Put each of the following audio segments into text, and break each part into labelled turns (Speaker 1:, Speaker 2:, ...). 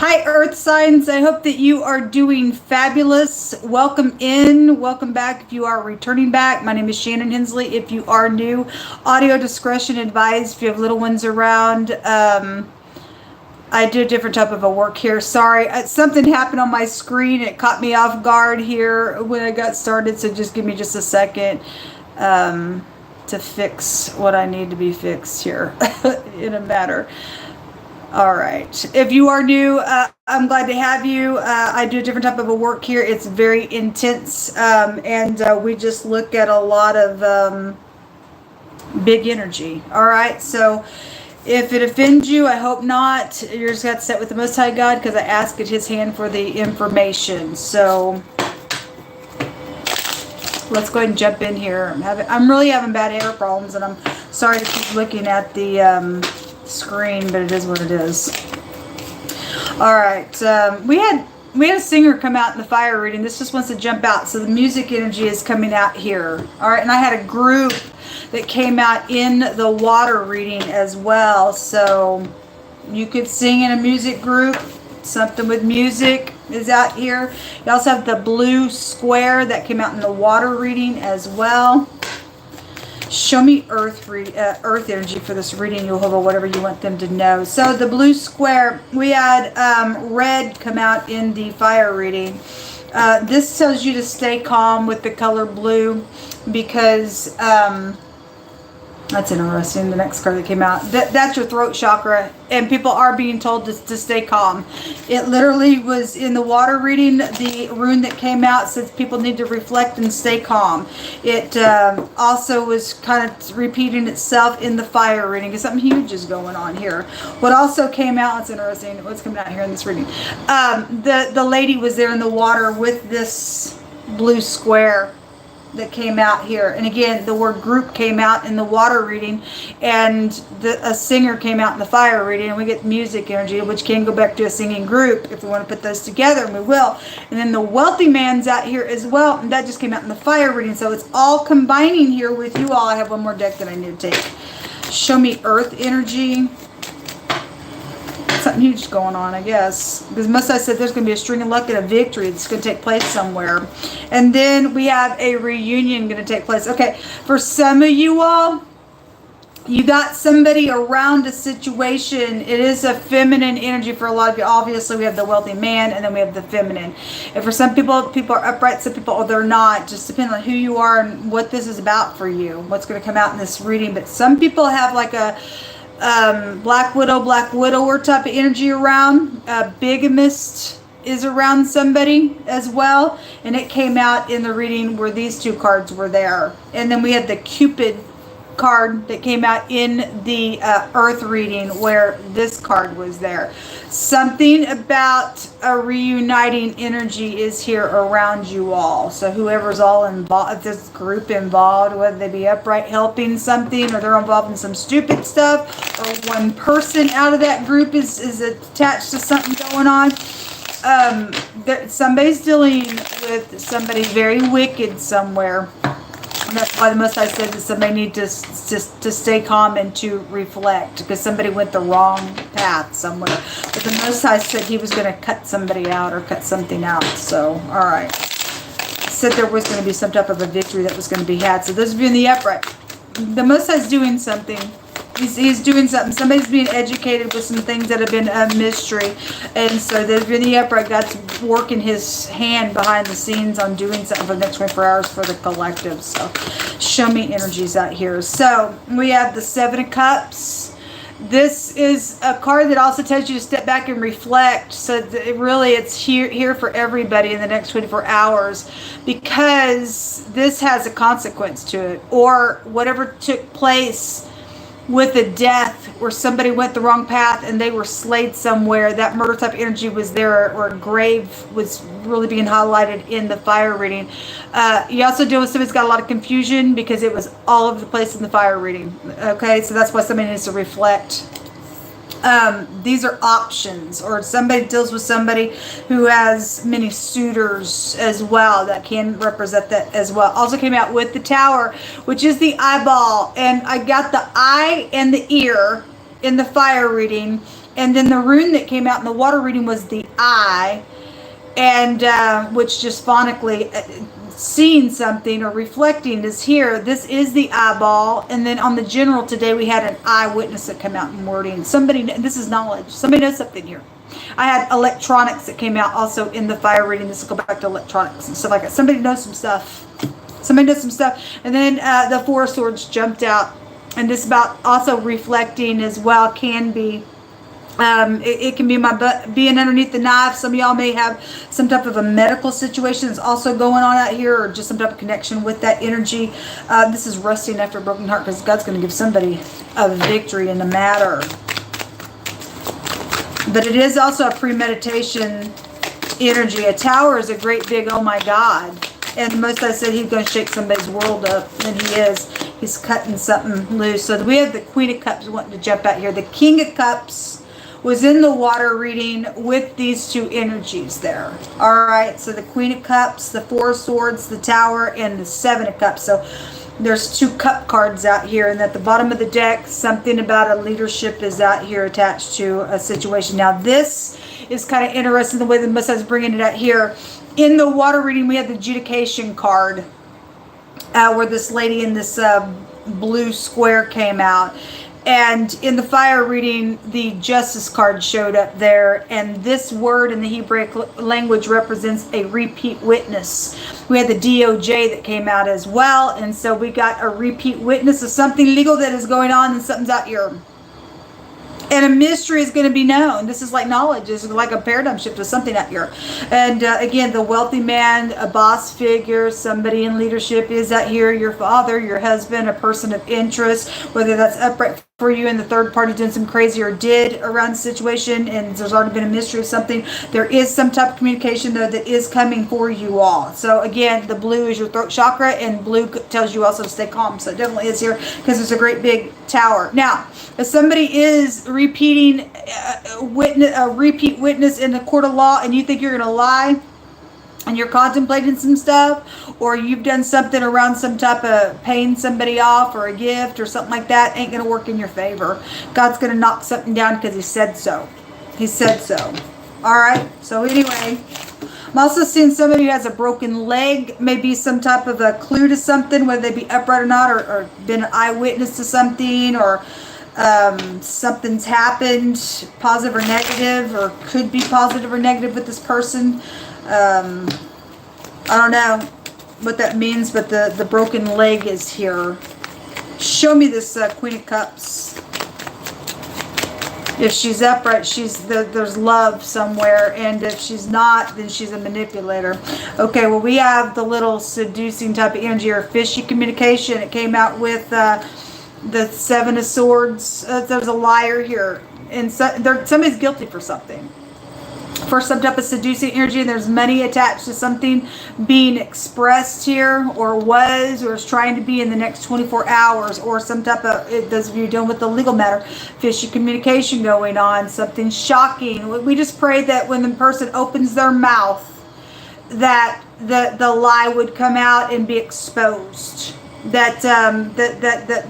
Speaker 1: Hi, Earth signs. I hope that you are doing fabulous. Welcome in. Welcome back if you are returning back. My name is Shannon Hensley. If you are new, audio discretion advised. If you have little ones around, I do a different type of a work here. Sorry, something happened on my screen. It caught me off guard here when I got started. So just give me just a second to fix what I need to be fixed here in a matter. All right. If you are new, I'm glad to have you. I do a different type of a work here. It's very intense, and we just look at a lot of big energy. All right. So if it offends you, I hope not. You're just got to sit with the Most High God because I asked at His hand for the information. So let's go ahead and jump in here. I'm really having bad hair problems, and I'm sorry to keep looking at the screen, but it is what it is. All right, we had a singer come out in the fire reading. This just wants to jump out, so the music energy is coming out here. All right, and I had a group that came out in the water reading as well, so you could sing in a music group. Something with music is out here. You also have the blue square that came out in the water reading as well. Show me earth energy for this reading, Jehovah, whatever you want them to know. So the blue square, we had red come out in the fire reading. This tells you to stay calm with the color blue because that's interesting. The next card that came out, that's your throat chakra, and people are being told to stay calm. It literally was in the water reading. The rune that came out says people need to reflect and stay calm. It also was kind of repeating itself in the fire reading because something huge is going on here. What also came out, it's interesting, what's coming out here in this reading. The lady was there in the water with this blue square that came out here, and again the word group came out in the water reading, and a singer came out in the fire reading, and we get music energy, which can go back to a singing group if we want to put those together, and we will. And then the wealthy man's out here as well, and that just came out in the fire reading, so it's all combining here with you all. I have one more deck that I need to take. Show me earth energy. Something huge going on, I guess, because Most High said there's going to be a string of luck and a victory that's going to take place somewhere. And then we have a reunion going to take place. Okay, for some of you all, you got somebody around a situation. It is a feminine energy for a lot of you. Obviously, we have the wealthy man, and then we have the feminine. And for some people, people are upright. Some people, they're not. Just depending on who you are and what this is about for you, what's going to come out in this reading. But some people have like a black widower type of energy around. Bigamist is around somebody as well, and it came out in the reading where these two cards were there. And then we had the Cupid card that came out in the earth reading where this card was there. Something about a reuniting energy is here around you all. So whoever's all involved, this group involved, whether they be upright helping something or they're involved in some stupid stuff, or one person out of that group is attached to something going on. Somebody's dealing with somebody very wicked somewhere. And that's why the Most High said that somebody need to stay calm and to reflect, because somebody went the wrong path somewhere. But the Most High said He was going to cut somebody out or cut something out. So, all right. Said there was going to be some type of a victory that was going to be had. So those of you in the upright, the Most High's doing something. He's doing something. Somebody's being educated with some things that have been a mystery. And so those of you in the upright, God's working His hand behind the scenes on doing something for the next 24 hours for the collective. So show me energies out here. So we have the Seven of Cups. This is a card that also tells you to step back and reflect. So it's here for everybody in the next 24 hours, because this has a consequence to it, or whatever took place with a death where somebody went the wrong path and they were slayed somewhere. That murder type energy was there, or a grave was really being highlighted in the fire reading. You also deal with somebody's got a lot of confusion because it was all over the place in the fire reading. Okay, so that's why somebody needs to reflect. These are options, or somebody deals with somebody who has many suitors as well. That can represent that as well. Also came out with the Tower, which is the eyeball, and I got the eye and the ear in the fire reading. And then the rune that came out in the water reading was the eye, and which just phonically seeing something or reflecting is here. This is the eyeball. And then on the general today, we had an eyewitness that came out in wording. Somebody, this is knowledge. Somebody knows something here. I had electronics that came out also in the fire reading. This will go back to electronics and stuff like that. Somebody knows some stuff. Somebody knows some stuff. And then the Four of Swords jumped out. And this about also reflecting as well can be. It can be my butt being underneath the knife. Some of y'all may have some type of a medical situation that's also going on out here, or just some type of connection with that energy. This is resting after a broken heart, because God's going to give somebody a victory in the matter. But it is also a premeditation energy. A tower is a great big, oh my God. And most I said he's going to shake somebody's world up, and he is. He's cutting something loose. So we have the Queen of Cups wanting to jump out here. The King of Cups was in the water reading with these two energies there. All right, so the Queen of Cups, the Four of Swords, the Tower, and the Seven of Cups. So there's two cup cards out here, and at the bottom of the deck, something about a leadership is out here attached to a situation. Now this is kind of interesting the way the Messiah is bringing it out here. In the water reading, we have the adjudication card, where this lady in this blue square came out. And in the fire reading, the justice card showed up there. And this word in the Hebrew language represents a repeat witness. We had the DOJ that came out as well. And so we got a repeat witness of something legal that is going on, and something's out here. And a mystery is going to be known. This is like knowledge. This is like a paradigm shift of something out here. And again, the wealthy man, a boss figure, somebody in leadership is out here. Your father, your husband, a person of interest, whether that's upright for you and the third party doing some crazy or did around the situation, and there's already been a mystery of something. There is some type of communication though that is coming for you all. So again, the blue is your throat chakra, and blue tells you also to stay calm. So it definitely is here, because there's a great big tower. Now, if somebody is repeating a repeat witness in the court of law, and you think you're going to lie, and you're contemplating some stuff, or you've done something around some type of paying somebody off or a gift or something like that, ain't going to work in your favor. God's going to knock something down because he said so. He said so. All right. So anyway, I'm also seeing somebody who has a broken leg, maybe some type of a clue to something, whether they be upright or not, or been an eyewitness to something, or something's happened, positive or negative, or could be positive or negative with this person. I don't know what that means, but the broken leg is here. Show me this Queen of Cups. If she's upright, there's love somewhere, and if she's not, then she's a manipulator. Okay, well, we have the little seducing type of energy, or fishy communication. It came out with the Seven of Swords. There's a liar here, and somebody's guilty for something. For some type of seducing energy, and there's money attached to something being expressed here, or is trying to be in the next 24 hours, or some type of, those of you dealing with the legal matter, fishy communication going on, something shocking. We just pray that when the person opens their mouth, that the lie would come out and be exposed. That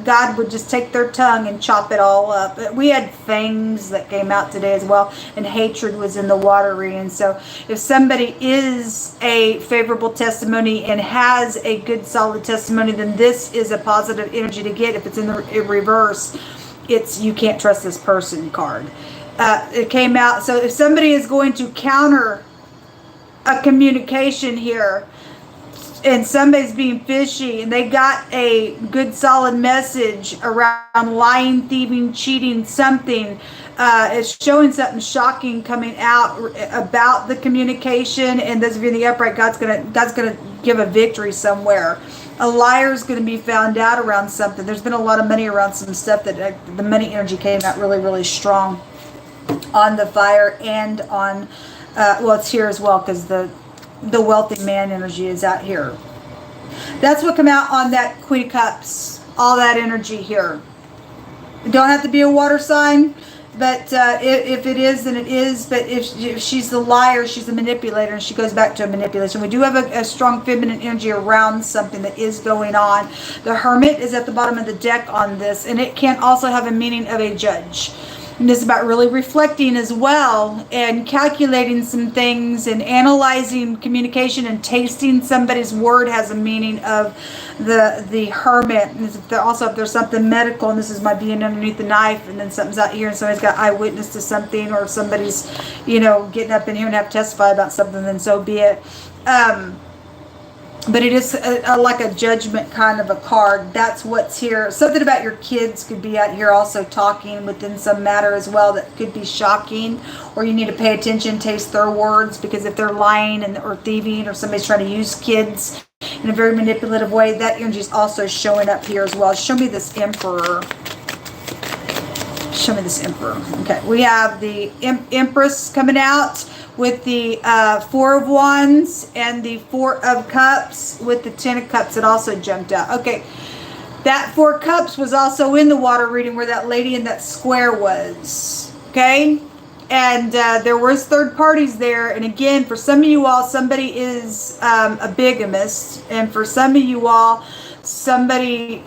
Speaker 1: God would just take their tongue and chop it all up. We had fangs that came out today as well, and hatred was in the water reading. So if somebody is a favorable testimony and has a good solid testimony, then this is a positive energy to get. If it's in the reverse, it's you can't trust this person card. It came out. So if somebody is going to counter a communication here, and somebody's being fishy, and they got a good solid message around lying, thieving, cheating, something, it's showing something shocking coming out about the communication. And those of you in the upright, God's gonna give a victory somewhere. A liar's going to be found out around something. There's been a lot of money around some stuff that the money energy came out really, really strong on the fire, and on well, it's here as well, because the wealthy man energy is out here. That's what come out on that Queen of Cups. All that energy here. It don't have to be a water sign, but if it is, then it is. But if she's the liar, she's the manipulator, and she goes back to a manipulation. We do have a strong feminine energy around something that is going on. The Hermit is at the bottom of the deck on this, and it can also have a meaning of a judge. And it's about really reflecting as well and calculating some things and analyzing communication and tasting somebody's word has a meaning of the hermit. And also if there's something medical and this is my being underneath the knife and then something's out here and somebody's got eyewitness to something or somebody's, getting up in here and have to testify about something, then so be it. But it is like a judgment kind of a card. That's what's here. Something about your kids could be out here also talking within some matter as well that could be shocking, or you need to pay attention, taste their words, because if they're lying or thieving or somebody's trying to use kids in a very manipulative way, that energy is also showing up here as well. Show me this Emperor. Show me this Emperor. Okay, we have the Empress coming out with the Four of Wands and the Four of Cups with the Ten of Cups that also jumped out. Okay, that Four Cups was also in the water reading where that lady in that square was. Okay, and there was third parties there. And again, for some of you all, somebody is a bigamist, and for some of you all, somebody.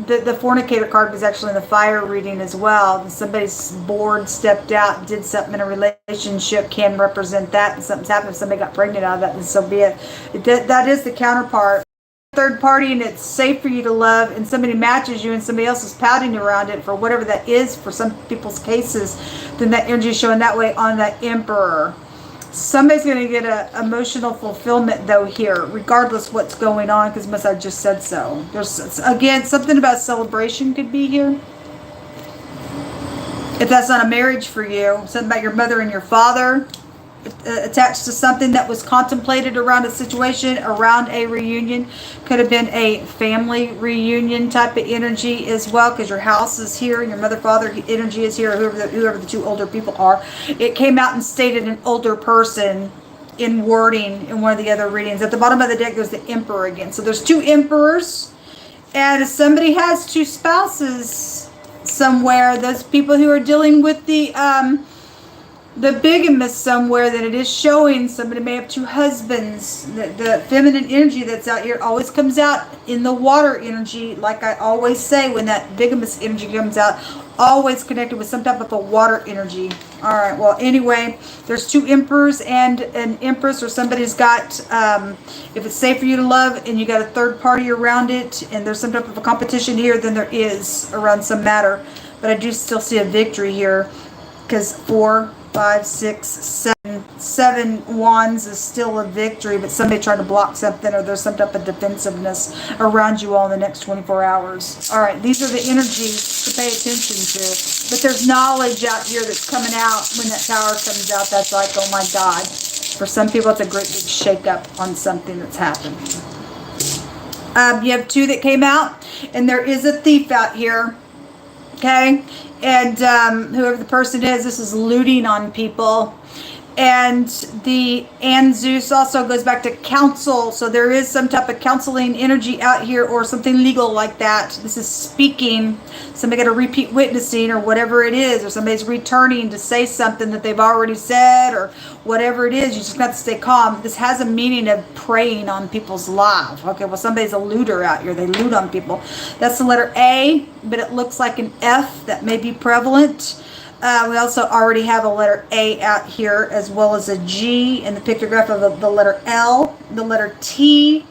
Speaker 1: The fornicator card was actually in the fire reading as well. Somebody's bored, stepped out, did something in a relationship, can represent that. And something's happened. Somebody got pregnant out of that, and so be it. That is the counterpart. Third party, and it's safe for you to love, and somebody matches you, and somebody else is pouting around it for whatever that is for some people's cases. Then that energy is showing that way on that Emperor. Somebody's going to get an emotional fulfillment, though, here, regardless what's going on, because must I just said so. There's, again, something about celebration could be here. If that's not a marriage for you, something about your mother and your father attached to something that was contemplated around a situation, around a reunion. Could have been a family reunion type of energy as well, because your house is here and your mother, father energy is here, or whoever the two older people are. It came out and stated an older person in wording in one of the other readings. At the bottom of the deck goes the Emperor again. So there's two Emperors, and if somebody has two spouses somewhere, those people who are dealing with the bigamist somewhere, that it is showing somebody may have two husbands. The feminine energy that's out here always comes out in the water energy. Like I always say, when that bigamist energy comes out, always connected with some type of a water energy. All right, well, anyway, there's two Emperors and an Empress, or somebody's got, if it's safe for you to love and you got a third party around it, and there's some type of a competition here, then there is around some matter. But I do still see a victory here, because 4, 5, 6, 7 wands is still a victory, but somebody trying to block something, or there's some type of defensiveness around you all in the next 24 hours. All right, these are the energies to pay attention to. But there's knowledge out here that's coming out when that Tower comes out. That's like, oh my God. For some people, it's a great big shake-up on something that's happened. You have 2 that came out, and there is a thief out here. Okay, and whoever the person is, this is looting on people. And the Zeus also goes back to counsel. So there is some type of counseling energy out here, or something legal like that. This is speaking. Somebody got a repeat witnessing, or whatever it is, or somebody's returning to say something that they've already said, or whatever it is. You just got to stay calm. This has a meaning of preying on people's lives. Okay, well, somebody's a looter out here. They loot on people. That's the letter A, but it looks like an F that may be prevalent. We also already have a letter A out here, as well as a G in the pictograph of the letter L, the letter T,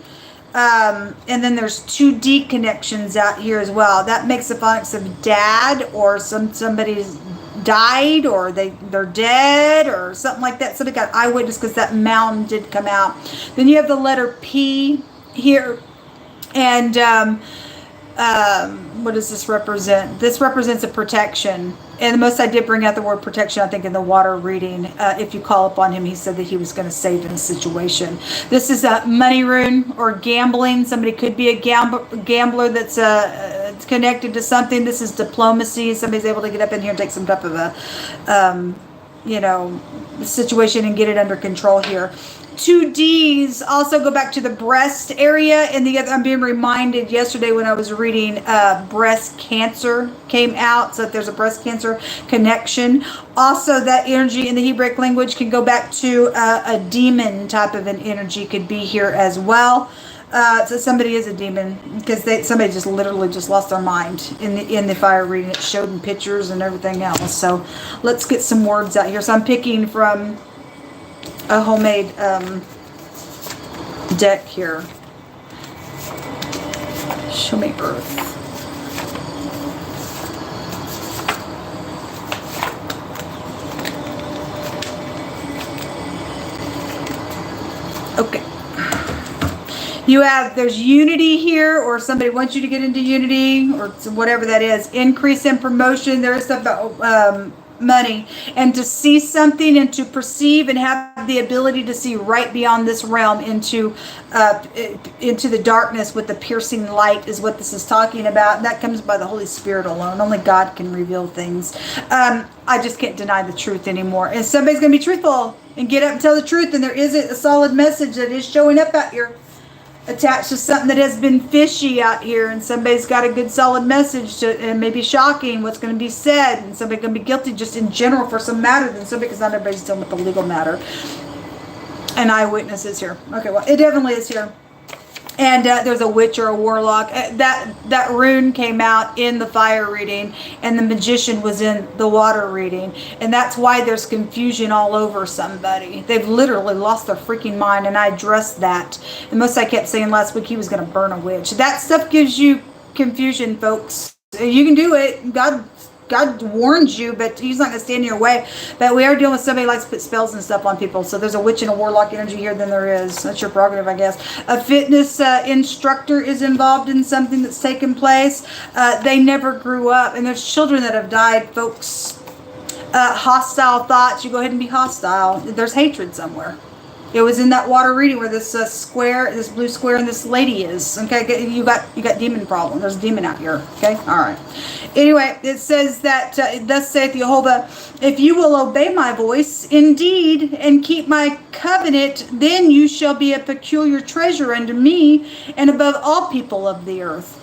Speaker 1: and then there's 2 D connections out here as well. That makes the phonics of dad, or somebody's died, or they're dead, or something like that. Somebody got eyewitness, because that mound did come out. Then you have the letter P here, and what does this represent? This represents a protection. And the Most High did bring out the word protection, I think, in the water reading. If you call upon him, he said that he was going to save in a situation. This is a money rune, or gambling. Somebody could be a gambler that's connected to something. This is diplomacy. Somebody's able to get up in here and take some type of a, situation and get it under control here. 2 Ds also go back to the breast area, and the other, I'm being reminded yesterday when I was reading, breast cancer came out. So if there's a breast cancer connection, also that energy in the Hebraic language can go back to a demon type of an energy, could be here as well. So somebody is a demon because somebody just literally just lost their mind in the fire reading. It showed in pictures and everything else. So let's get some words out here. So I'm picking from a homemade deck here. Show me Earth. Okay. There's unity here, or somebody wants you to get into unity, or whatever that is. Increase in promotion. There is stuff about money, and to see something and to perceive and have the ability to see right beyond this realm into the darkness with the piercing light is what this is talking about. And that comes by the Holy Spirit alone. Only God can reveal things. I just can't deny the truth anymore. And somebody's going to be truthful and get up and tell the truth, and there isn't a solid message that is showing up out here attached to something that has been fishy out here, and somebody's got a good solid message to, and maybe shocking what's going to be said, and somebody's going to be guilty just in general for some matter than somebody, because not everybody's dealing with the legal matter. An eyewitness is here. Okay, well, it definitely is here. And there's a witch or a warlock. That rune came out in the fire reading, and the magician was in the water reading. And that's why there's confusion all over somebody. They've literally lost their freaking mind, and I addressed that. And most I kept saying last week he was going to burn a witch. That stuff gives you confusion, folks. You can do it. God warns you, but he's not going to stand in your way. But we are dealing with somebody who likes to put spells and stuff on people. So there's a witch and a warlock energy here than there is. That's your prerogative, I guess. A fitness instructor is involved in something that's taken place. They never grew up. And there's children that have died, folks. Hostile thoughts. You go ahead and be hostile. There's hatred somewhere. It was in that water reading where this square, this blue square, and this lady is. Okay, you got demon problem. There's a demon out here. Okay, all right. Anyway, it says that thus saith Jehovah, if you will obey my voice indeed and keep my covenant, then you shall be a peculiar treasure unto me and above all people of the earth.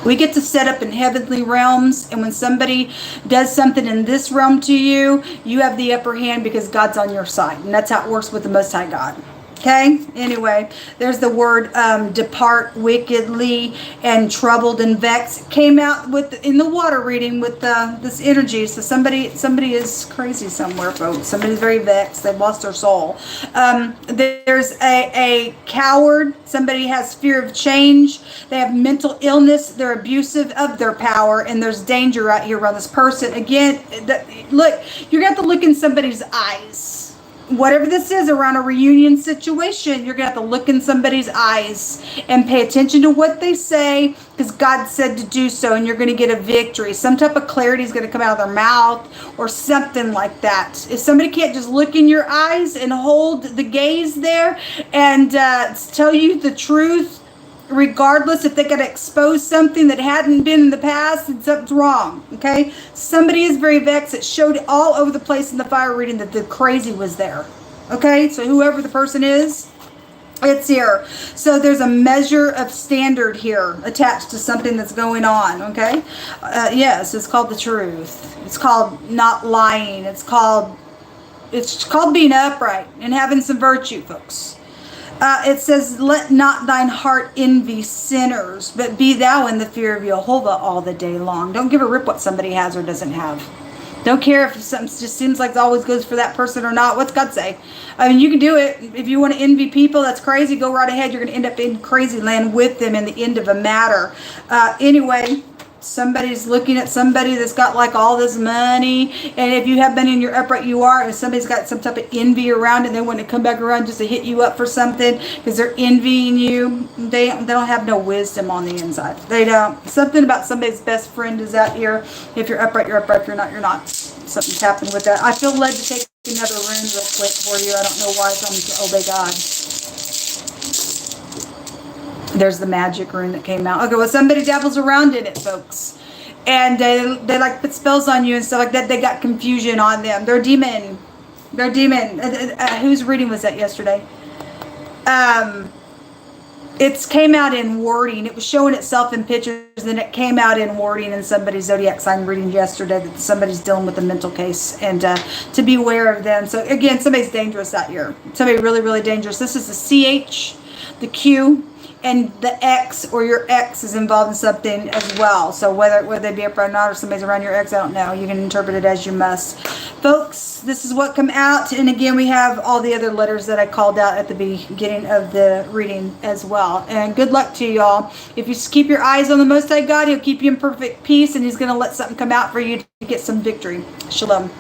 Speaker 1: We get to set up in heavenly realms, and when somebody does something in this realm to you, you have the upper hand because God's on your side. And that's how it works with the Most High God. Okay? Anyway, there's the word depart wickedly and troubled and vexed. Came out in the water reading with this energy. So somebody is crazy somewhere, folks. Somebody's very vexed. They've lost their soul. There's a coward. Somebody has fear of change. They have mental illness. They're abusive of their power. And there's danger out here around this person. Again, look, you're going to have to look in somebody's eyes. Whatever this is around a reunion situation, you're going to have to look in somebody's eyes and pay attention to what they say, because God said to do so, and you're going to get a victory. Some type of clarity is going to come out of their mouth or something like that. If somebody can't just look in your eyes and hold the gaze there and tell you the truth, regardless if they got to expose something that hadn't been in the past, and something's wrong. Okay, somebody is very vexed. It showed all over the place in the fire reading that the crazy was there. Okay, so whoever the person is, it's here. So there's a measure of standard here attached to something that's going on. Okay, yes, it's called the truth. It's called not lying. It's called being upright and having some virtue, folks. It says, let not thine heart envy sinners, but be thou in the fear of Jehovah all the day long. Don't give a rip what somebody has or doesn't have. Don't care if something just seems like it always goes for that person or not. What's God say? I mean, you can do it. If you want to envy people, that's crazy. Go right ahead. You're going to end up in crazy land with them in the end of a matter. Anyway, somebody's looking at somebody that's got like all this money, and if you have been in your upright you are, and somebody's got some type of envy around and they want to come back around just to hit you up for something because they're envying you, they don't have no wisdom on the inside. They don't. Something about somebody's best friend is out here. If you're upright, you're upright. If you're not, you're not. Something's happened with that. I feel led to take another rune real quick for you. I don't know why. It's only to obey God. There's the magic rune that came out. Okay, well, somebody dabbles around in it, folks. And they like put spells on you and stuff like that. They got confusion on them. They're demon. They're demon. Whose reading was that yesterday? It came out in wording. It was showing itself in pictures, and it came out in wording in somebody's zodiac sign reading yesterday that somebody's dealing with a mental case, and to be aware of them. So again, somebody's dangerous out here. Somebody really, really dangerous. This is the CH, the Q, and the ex or your ex is involved in something as well. So whether they be upright or not, or somebody's around your ex, I don't know. You can interpret it as you must. Folks, this is what come out. And again, we have all the other letters that I called out at the beginning of the reading as well. And good luck to you all. If you keep your eyes on the Most High God, He'll keep you in perfect peace, and He's going to let something come out for you to get some victory. Shalom.